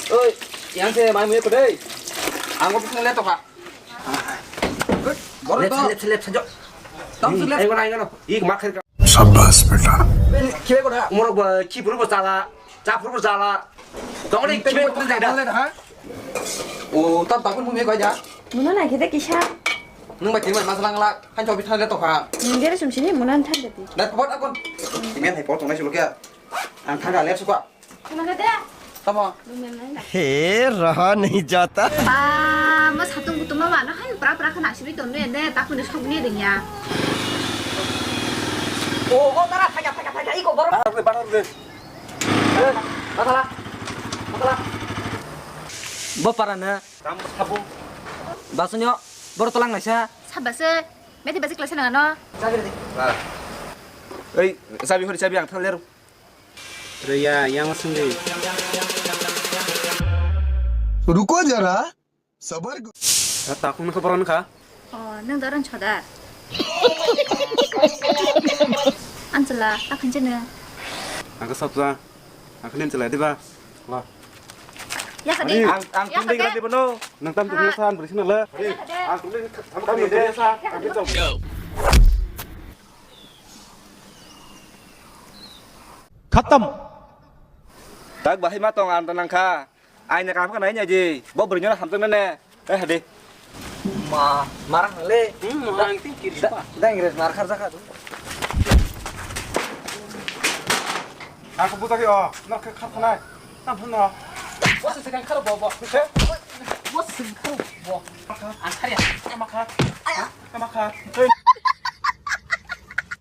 ơi yang saya main murid đây ang có biết lên tộc à 랩 찾아. tóc sức lên 이거 나 이거 이거 막 해. शाबाश बेटा bên kia có đấy 뭐라 키 부르고 잘라. 자 부르고 잘라. 덩어리 bên 키에 bên 꽂는 này 데다. lên hả ồ tóc tóc cũng không biết coi giá 문어 나 기대 기샤. nhưng mà chỉ mình masalah là anh cho biết thân lên tộc à 문제를 좀 지니 문안 탄데. đấy phốt con thì men thầy phốt trong này xuống kia ăn thay cả lên xuống qua 그만 가대. tao mà हे रहा नहीं जाता 아, 뭐 사똥부터 뭐 많아. 한 브라브라 큰 아시비 돈는데 딱 근데 속니 되냐. ồ tao là thay cả 이거 바로 바로 rồi masalah 뭐 빨았네? 마스녀, 뭐로 떠랑 나샤? 사바스 메티 바스 클래스 나가노. ơi sao bị hồi sao bị ăn thân lên rồi yang sendiri. रुको जरा सबर takut keperan kah? 능 너런 쳐다. 앉을라. 딱 괜찮네. Aku sabza. Aku nen celai tiba. Wah. 야, 가디. ăn cũng đi ra đi bano Nang tam tu san beri sini lah. ăn cũng đi thăm đi đi sa ăn biết chồng खत्म tak bahai ma tong an tanang kha ai nhà làm cái này nhà gì bố bự nhớ làm tương nè đây hả đi mà marah le Orang itu kiri pak. đang ngres mar khar zakha Aku buta ki oh. Nak ke kat này. Tam pun oh. what's the second khar bo bo thế 뭐 승. Makan. Makan. Hey.